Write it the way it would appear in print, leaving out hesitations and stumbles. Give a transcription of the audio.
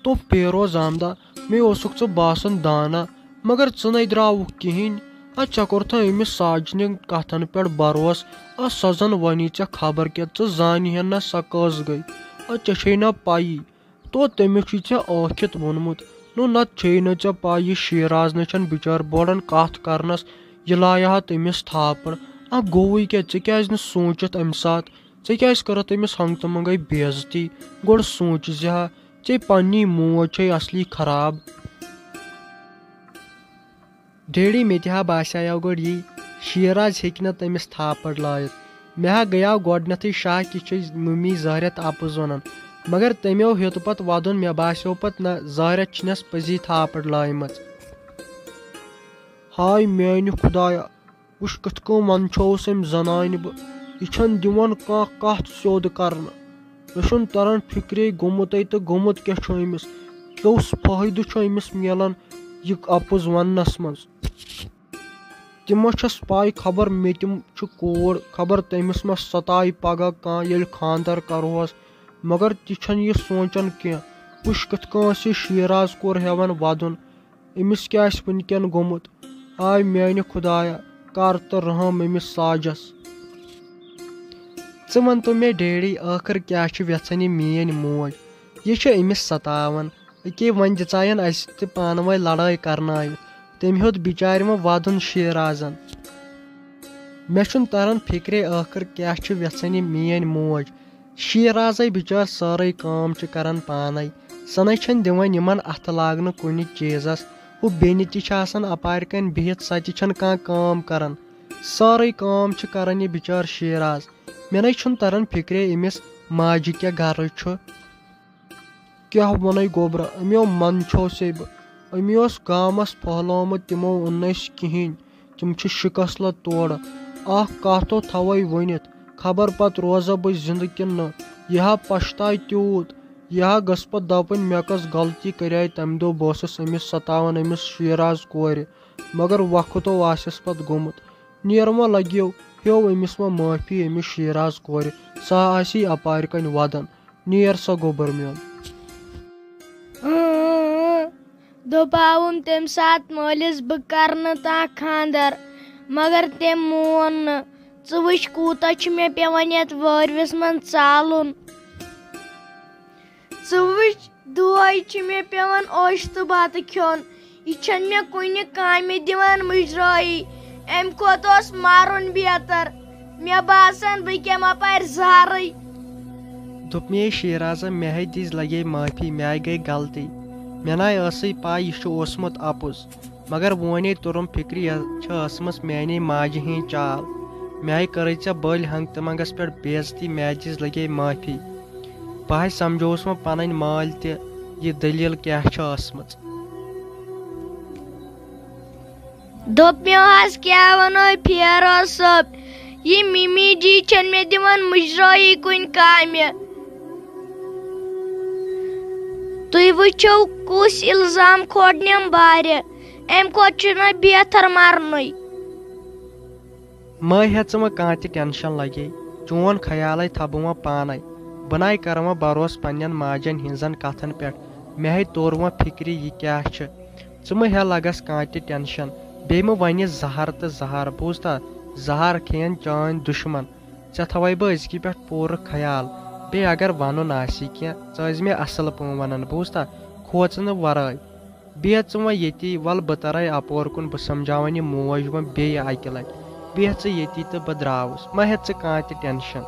دوٚپ پیروز آمدا مےٚ اوسُکھ ژٕ باسان دانا مگر ژٕ نَے درٛاوُکھ کِہینۍ ژےٚ کوٚرتھا أمِس ساجنہِ کتھن پٮ۪ٹھ بروس سۄ زن وَنی ژےٚ خبر کیٛاہ ژٕ زانہِ ہن نہ سۄ کٔژ گٔے ژےٚ چھے نہ پَیی تو تٔمِس چھُے ژےٚ ٲکھِتھ ووٚنمُت نتہٕ چھے نہٕ ژےٚ پاے یہِ شیراز نہ چھنہٕ بِچٲر بوڑن کتھ کرنس یہِ لایہِ ہا تٔمِس تھاپڑ گوٚوُے کیٛاہ ژٕ کیٛازِ نہٕ سوٗنٛچِتھ أمہِ ساتہٕ ژےٚ کیٛازِ کٔرٕتھ أمِس ہنٛگہٕ تہٕ منٛگے بے عزتی گۄڈٕ سوٗنٛچ زِ ہا ژےٚ پننی موج چھے اصلی خراب ڈیڈی مےٚ تہِ ہا باسیو گۄڈٕ یی شیراز ہیٚکہِ نہٕ تٔمِس تھاپڑ لٲیِتھ مےٚ ہا گٔیاو گۄڈنیتھٕے شک یہِ چھِ مٔمی ظٲہرت اپُز ونان مگر تٔمِو ہیوٚت پتہٕ ودُن مےٚ باسیو پتہٕ نہ ظٲہرت چھِنس پٔزی تھاپڑ لٲیمٕژ ہاے میانہِ خدایا وٕچھ کِتھ کٔنۍ منٛدچھووُس أمۍ زنانہِ بہٕ یہِ چھنہٕ دِوان کانٛہہ کتھ سیوٚد کرنہٕ مےٚ چھُنہٕ تران فِکرے گوٚمُتے تہٕ گوٚمُت کیٛاہ چھُ أمِس کُس فٲیدٕ چھُ أمِس مِلان یہِ اپُز وننس منٛز تِمو چھس پاے خبر مےٚ تِم چھُ کوٗر خبر تٔمِس ما ستایہِ پگہہ کانٛہہ ییٚلہِ خانٛدر کرہوس مگر تہِ چھنہٕ یہِ سونٛچان کینٛہہ وٕچھ کِتھ کٔنۍ ٲس یہِ شیراز کوٚر ہٮ۪وان ودُن أمِس کیٛاہ آسہِ وُنکٮ۪ن گوٚمُت آے میانہِ خدایا کر تہٕ رحم أمِس ساجس ژٕ ون تو مےٚ ڈیڈی ٲخٕر کیٛاہ چھِ یژھان یہِ میٲنۍ موج یہِ چھِ أمِس ستاوان أکے وۄنۍ دِژایَن اسہِ تہِ پانہٕ ؤنۍ لڑٲے کرنٲیِتھ تٔمۍ ہیوٚت بِچارِ وۄنۍ ودُن شیرازن مےٚ چھُنہٕ تران فِکرے ٲخٕر کیٛاہ چھِ یژھان یہِ میٲنۍ موج شیرازے بِچٲر سٲرٕے کٲم چھِ کران پانے سۄ نَے چھنہٕ دِوان یِمن اَتھٕ لاگنہٕ کُنہِ چیٖزس ہُہ بیٚنہِ تہِ چھِ آسان اپارِ کَنۍ بِہِتھ سۄ تہِ چھنہٕ کانٛہہ کٲم کران سٲرٕے کٲم چھِ کران یہِ بِچٲر شیراز مےٚ نَے چھُنہٕ تران فِکرے أمِس ماجہِ کیٛاہ گرٕ چھُ کیٛاہ وَنے گوٚبرا أمیو منٛدچھوسے بہٕ أمی اوس گامس پھٔہلومُت تِمو اوٚن نہٕ أسۍ کِہینۍ تِم چھِ شِکسلہٕ تورٕ اکھ کَتھو تھوے ؤنِتھ خبر پتہٕ روزا بہٕ زِنٛدٕ کِنہٕ نہٕ یہِ ہا پشتاے تیوٗت یہِ ہا گٔژھ پتہٕ دپٕنۍ مےٚ کۄس غلطی کریے تمہِ دۄہ بہٕ اوسُس أمِس ستاوان أمِس شیراز کورِ مگر وقتو آسٮ۪س پتہٕ گوٚمُت نیر وۄنۍ لگیو ہیو أمِس وۄنۍ معٲفی أمِس شیراز کورِ سۄ آسی اپارِ کَنۍ ودان نیر سا گوٚبُر میون دوٚپاوُم تمہِ ساتہٕ مٲلِس بہٕ کرٕ نہٕ تانۍ خانٛدر مگر تٔمۍ مون نہٕ ژٕ وٕچھ کوٗتاہ چھُ مےٚ پیوان یتھ وٲرۍوِس منٛز ژالُن ژٕ وٕچھ دۄہے چھُ مےٚ پیوان اوٚش تہٕ بتہٕ کھیوٚن یہِ چھنہٕ مےٚ کُنہِ کامہِ دِوان مُجرٲیی امہِ کھۄتہٕ اوس مرُن بہتر مےٚ باسان بہٕ کیٚمہٕ اپارِ زہرٕے دوٚپمے شیرازا مےٚ ہے دِژ لگے معٲفی مےٚ آیہِ گٔے غلطی مےٚ نَے ٲسٕے پاے یہِ چھُ اوسمُت اپُز مگر وۄنۍ تُرُم فِکرِ یہِ چھِ ٲسمٕژ میانے ماجہِ ہِنٛز چال مےٚ آیہِ کٔرٕے ژےٚ بٔلۍ ہنٛگہٕ تہٕ منٛگس پٮ۪ٹھ بے عزتی مےٚ دِژ لگے معٲفی بہٕ ہے سمجھووُس وۄنۍ پنٕنۍ مٲلۍ تہِ یہِ دٔلیٖل کیٛاہ چھِ ٲسمٕژ دوٚپمیو حظ کیٛاہ ونو فیروز صٲب یہِ مِمی جی چھنہٕ مےٚ دِوان مُجرٲیی کُنہِ کامہِ تُہۍ وٕچھِو کُس الزام کھوڑنٮ۪م بارِ امہِ کھۄتہٕ چھُنہ بہتر مرنُے مہ ہیٚژ وۄنۍ کانٛہہ تہِ ٹٮ۪نشن لگے چون خیالے تھاو بہٕ وۄنۍ پانے بہٕ نَے کرٕ وۄنۍ بروس پننٮ۪ن ماجٮ۪ن ہِنٛزن کتھن پٮ۪ٹھ مےٚ ہے توٚر وۄنۍ فِکرِ یہِ کیٛاہ چھِ ژٕ مہ ہےٚ لگس کانٛہہ تہِ ٹٮ۪نشن بیٚیہِ مہ ونہِ زہر تہٕ زہر بوٗزتھا زہر کھٮ۪ن چٲنۍ دُشمن ژےٚ تھوے بہٕ أزکہِ پٮ۪ٹھ پوٗرٕ خیال بیٚیہِ اگر ونُن آسی کینٛہہ ژٕ ٲسۍ مےٚ اصل پٲٹھۍ ونان بوٗزتھا کھوژنہٕ ورٲے بیٚہہ ژٕ وۄنۍ ییٚتی ول بہٕ ترے اپور کُن بہٕ سمجاون یہِ موج وۄنۍ بیٚیہِ اکہِ لٹہِ بیٚہہ ژٕ ییٚتی تہٕ بہٕ درٛاوُس مہ ہےٚ ژٕ کانٛہہ تہِ ٹٮ۪نشن